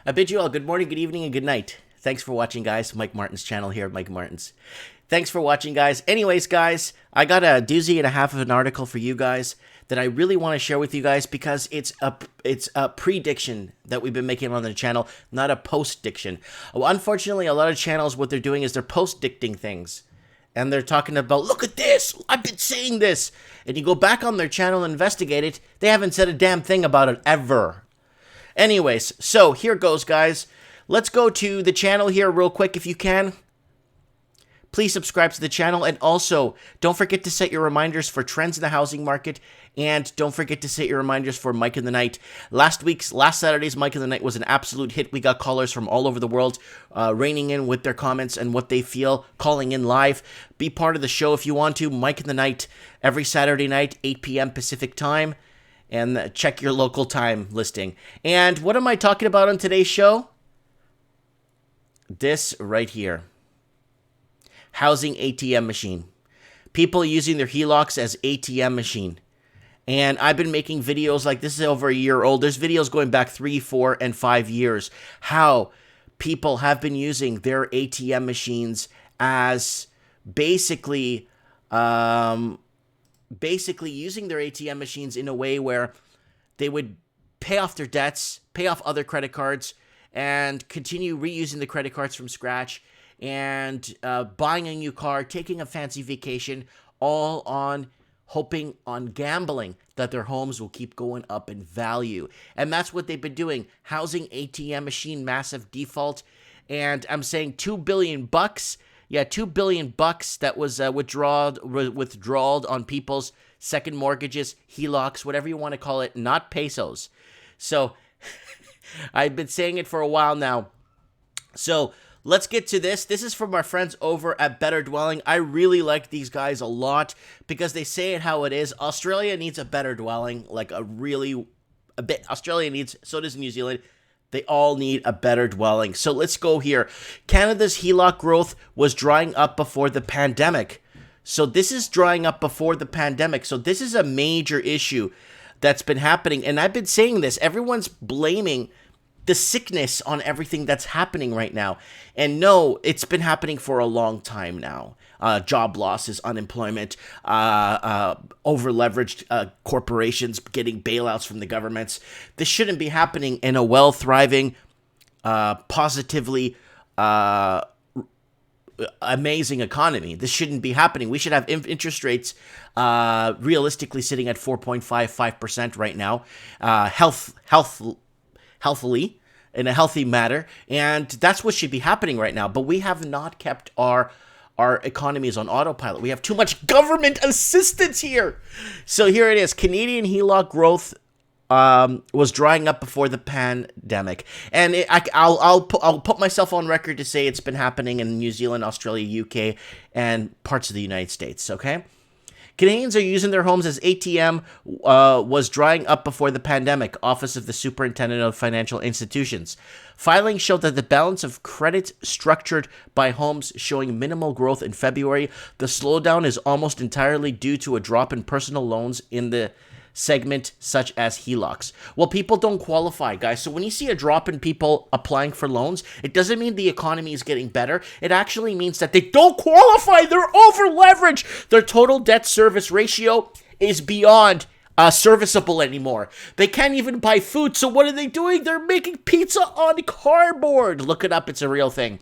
I bid you all good morning, good evening, and good night. Thanks for watching, guys. Mike Martin's channel here, Mike Martin's. Thanks for watching, guys. Anyways, guys, I got a doozy and a half of an article for you guys that I really want to share with you guys because it's a prediction that we've been making on the channel, not a post-diction. Unfortunately, a lot of channels, what they're doing is they're post-dicting things. And they're talking about, look at this, I've been saying this. And you go back on their channel and investigate it, they haven't said a damn thing about it ever. Anyways, so here goes, guys. Let's go to the channel here real quick if you can. Please subscribe to the channel, and also don't forget to set your reminders for trends in the housing market, and don't forget to set your reminders for Mike in the Night. Last Saturday's Mike in the Night was an absolute hit. We got callers from all over the world reining in with their comments and what they feel, calling in live. Be part of the show if you want to. Mike in the Night every Saturday night, 8 p.m. Pacific time, and check your local time listing. And what am I talking about on today's show? This right here. Housing ATM machine. People using their HELOCs as ATM machine. And I've been making videos like this is over a year old. There's videos going back 3, 4, and 5 years. How people have been using their ATM machines as basically using their ATM machines in a way where they would pay off their debts, pay off other credit cards, and continue reusing the credit cards from scratch, and buying a new car, taking a fancy vacation, all on hoping on gambling that their homes will keep going up in value. And that's what they've been doing. Housing ATM machine massive default. And I'm saying $2 billion. Yeah, $2 billion that was withdrawed on people's second mortgages, HELOCs, whatever you want to call it, not pesos. So I've been saying it for a while now. So let's get to this. This is from our friends over at Better Dwelling. I really like these guys a lot because they say it how it is. Australia needs a better dwelling, like a bit. Australia needs, so does New Zealand. They all need a better dwelling. So let's go here. Canada's HELOC growth was drying up before the pandemic. So this is drying up before the pandemic. So this is a major issue that's been happening. And I've been saying this. Everyone's blaming the sickness on everything that's happening right now. And no, it's been happening for a long time now. Job losses, unemployment, over-leveraged corporations getting bailouts from the governments. This shouldn't be happening in a well-thriving, positively amazing economy. This shouldn't be happening. We should have interest rates realistically sitting at 4.55% right now. Healthily, in a healthy manner, and that's what should be happening right now. But we have not kept our economies on autopilot. We have too much government assistance here. So here it is. Canadian HELOC growth was drying up before the pandemic, and I'll put myself on record to say it's been happening in New Zealand, Australia, UK, and parts of the United States. Okay. Canadians are using their homes as ATM was drying up before the pandemic, Office of the Superintendent of Financial Institutions. Filings showed that the balance of credit structured by homes showing minimal growth in February. The slowdown is almost entirely due to a drop in personal loans in the segment such as HELOCs. Well, people don't qualify, guys. So when you see a drop in people applying for loans, it doesn't mean the economy is getting better. It actually means that they don't qualify. They're over leveraged. Their total debt service ratio is beyond serviceable anymore. They can't even buy food. So what are they doing? They're making pizza on cardboard. Look it up. It's a real thing.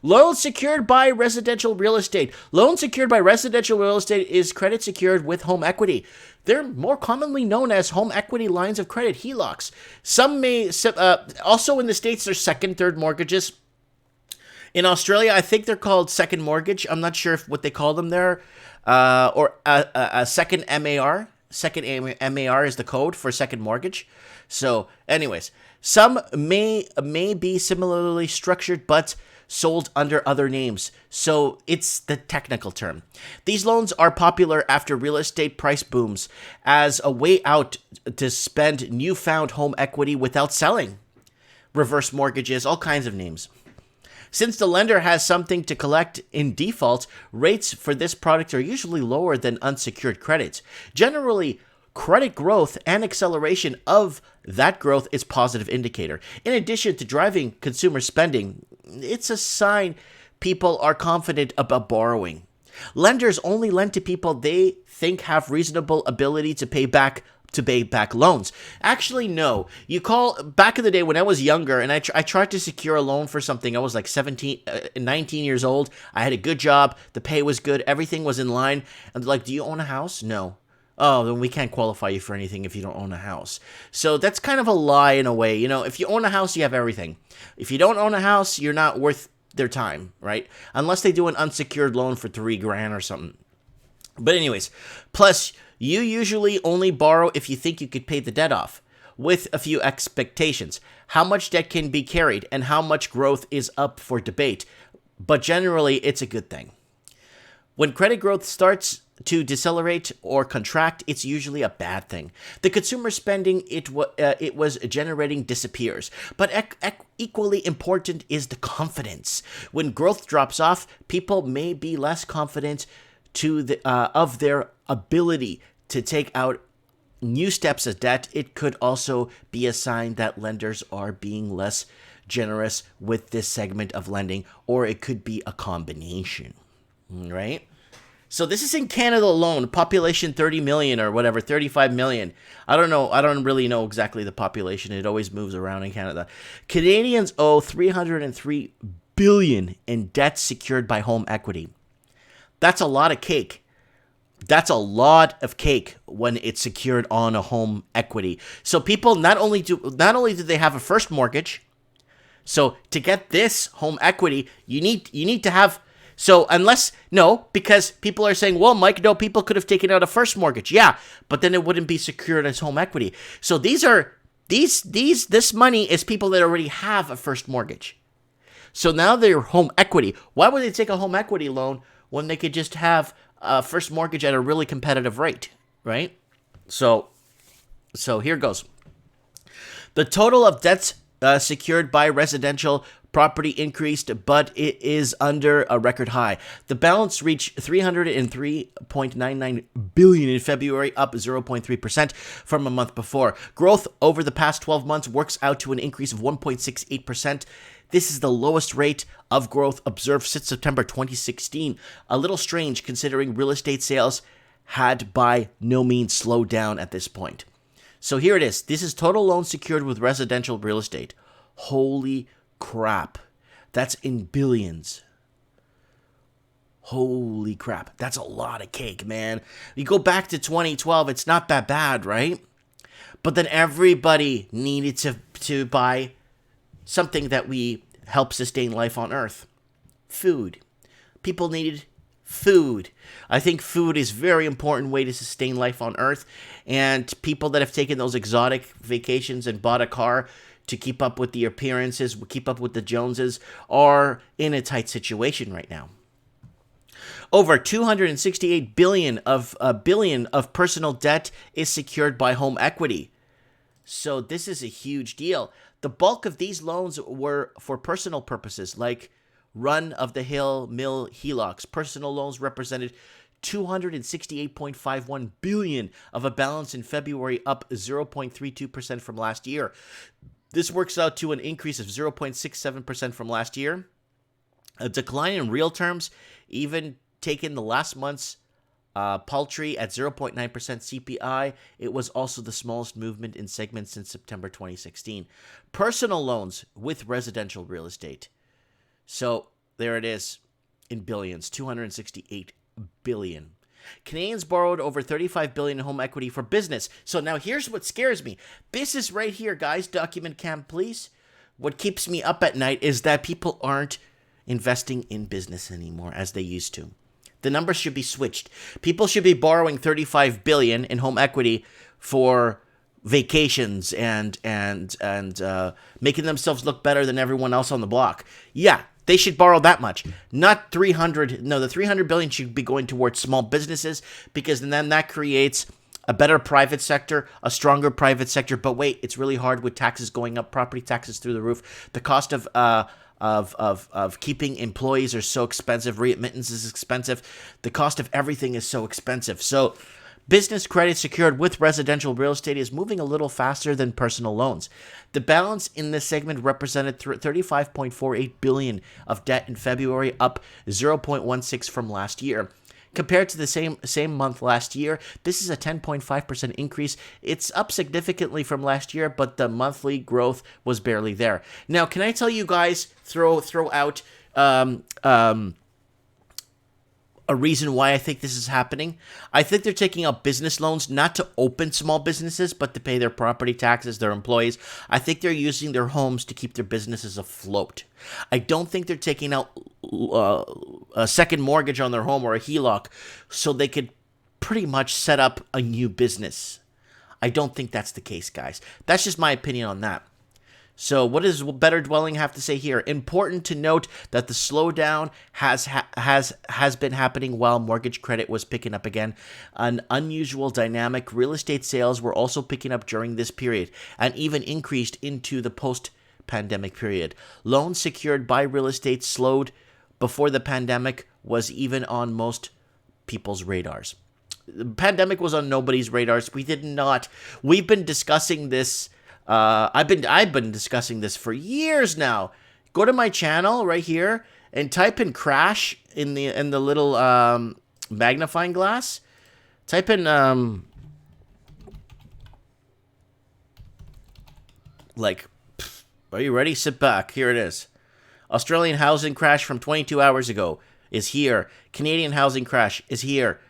Loans secured by residential real estate. Loans secured by residential real estate is credit secured with home equity. They're more commonly known as home equity lines of credit, HELOCs. Some may, also in the States, there's second, third mortgages. In Australia, I think they're called second mortgage. I'm not sure what they call them there. Or a second MAR. Second MAR is the code for second mortgage. So anyways, some may be similarly structured, but sold under other names. So it's the technical term. These loans are popular after real estate price booms as a way out to spend newfound home equity without selling. Reverse mortgages, all kinds of names. Since the lender has something to collect in default, rates for this product are usually lower than unsecured credit. Generally, Credit growth and acceleration of that growth is positive indicator. In addition to driving consumer spending, it's a sign people are confident about borrowing. Lenders only lend to people they think have reasonable ability to pay back loans. Actually, no. You call back in the day when I was younger and I tried to secure a loan for something. I was like 19 years old. I had a good job. The pay was good. Everything was in line. And they're like, do you own a house? No. Oh, then we can't qualify you for anything if you don't own a house. So that's kind of a lie in a way. You know, if you own a house, you have everything. If you don't own a house, you're not worth their time, right? Unless they do an unsecured loan for $3,000 or something. But anyways, plus you usually only borrow if you think you could pay the debt off, with a few expectations. How much debt can be carried and how much growth is up for debate, but generally it's a good thing. When credit growth starts to decelerate or contract, it's usually a bad thing. The consumer spending it was generating disappears. But equally important is the confidence. When growth drops off, people may be less confident of their ability to take out new steps of debt. It could also be a sign that lenders are being less generous with this segment of lending, or it could be a combination, right? So this is in Canada alone, population 30 million or whatever, 35 million. I don't know. I don't really know exactly the population. It always moves around in Canada. Canadians owe $303 billion in debt secured by home equity. That's a lot of cake. That's a lot of cake when it's secured on a home equity. So people not only do they have a first mortgage. So to get this home equity, you need to have. So because people are saying, well, Mike, no, people could have taken out a first mortgage. Yeah, but then it wouldn't be secured as home equity. So this money is people that already have a first mortgage. So now they're home equity. Why would they take a home equity loan when they could just have a first mortgage at a really competitive rate, right? So here goes. The total of debts secured by residential property increased, but it is under a record high. The balance reached $303.99 billion in February, up 0.3% from a month before. Growth over the past 12 months works out to an increase of 1.68%. This is the lowest rate of growth observed since September 2016. A little strange considering real estate sales had by no means slowed down at this point. So here it is. This is total loans secured with residential real estate. Holy crap. That's in billions. Holy crap. That's a lot of cake, man. You go back to 2012, it's not that bad, right? But then everybody needed to buy something that we help sustain life on Earth. Food. People needed food. I think food is a very important way to sustain life on Earth. And people that have taken those exotic vacations and bought a car to keep up with the appearances, keep up with the Joneses, are in a tight situation right now. Over $268 billion of personal debt is secured by home equity. So this is a huge deal. The bulk of these loans were for personal purposes, like run-of-the-mill HELOCs. Personal loans represented $268.51 billion of a balance in February, up 0.32% from last year. This works out to an increase of 0.67% from last year. A decline in real terms, even taking the last month's paltry at 0.9% CPI, it was also the smallest movement in segments since September 2016. Personal loans with residential real estate. So there it is in billions, $268 billion. Canadians borrowed over $35 billion in home equity for business. So now here's what scares me. This is right here, guys. Document cam, please. What keeps me up at night is that people aren't investing in business anymore as they used to. The numbers should be switched. People should be borrowing $35 billion in home equity for vacations and making themselves look better than everyone else on the block. Yeah, they should borrow that much. Not 300. No, the $300 billion should be going towards small businesses, because then that creates a better private sector, a stronger private sector. But wait, it's really hard with taxes going up, property taxes through the roof. The cost of keeping employees are so expensive. Remittance is expensive. The cost of everything is so expensive. So Business credit secured with residential real estate is moving a little faster than personal loans. The balance in this segment represented 35.48 billion of debt in February, up 0.16 from last year. Compared to the same month last year, this is a 10.5% increase. It's up significantly from last year, but the monthly growth was barely there. Now, can I tell you guys, throw out a reason why I think this is happening? I think they're taking out business loans not to open small businesses, but to pay their property taxes, their employees. I think they're using their homes to keep their businesses afloat. I don't think they're taking out a second mortgage on their home or a HELOC so they could pretty much set up a new business. I don't think that's the case, guys. That's just my opinion on that. So what does Better Dwelling have to say here? Important to note that the slowdown has been happening while mortgage credit was picking up again. An unusual dynamic. Real estate sales were also picking up during this period and even increased into the post-pandemic period. Loans secured by real estate slowed before the pandemic was even on most people's radars. The pandemic was on nobody's radars. We've been discussing this. I've been discussing this for years now. Go to my channel right here and type in crash in the little magnifying glass. Type in are you ready? Sit back. Here it is. Australian housing crash from 22 hours ago is here. Canadian housing crash is here.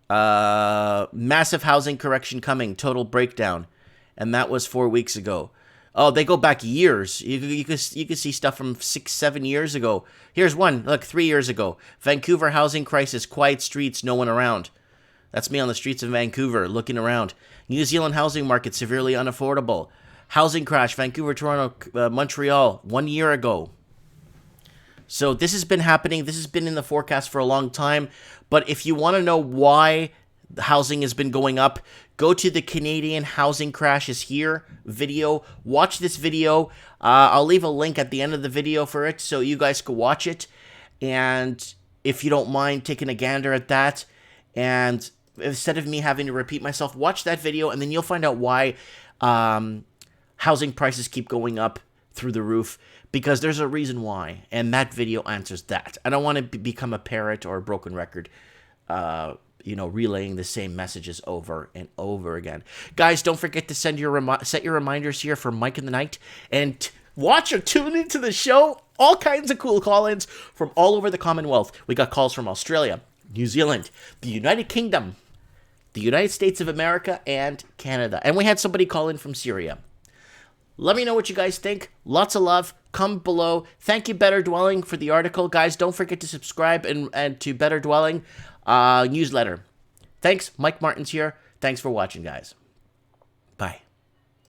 Massive housing correction coming. Total breakdown. And that was 4 weeks ago. Oh, they go back years. You can see stuff from 6-7 years ago. Here's one. Look, 3 years ago. Vancouver housing crisis. Quiet streets. No one around. That's me on the streets of Vancouver looking around. New Zealand housing market severely unaffordable. Housing crash. Vancouver, Toronto, Montreal. 1 year ago. So this has been happening. This has been in the forecast for a long time. But if you want to know why housing has been going up, go to the Canadian housing crashes here video. Watch this video. I'll leave a link at the end of the video for it so you guys can watch it. And if you don't mind taking a gander at that, and instead of me having to repeat myself, watch that video, and then you'll find out why housing prices keep going up through the roof, because there's a reason why, and that video answers that. I don't want to become a parrot or a broken record, relaying the same messages over and over again. Guys, don't forget to set your reminders here for Mike in the Night, and watch or tune into the show. All kinds of cool call-ins from all over the Commonwealth. We got calls from Australia, New Zealand, the United Kingdom, the United States of America, and Canada. And we had somebody call in from Syria. Let me know what you guys think. Lots of love. Comment below. Thank you, Better Dwelling, for the article. Guys, don't forget to subscribe and to Better Dwelling newsletter. Thanks. Mike Martins here. Thanks for watching, guys. Bye.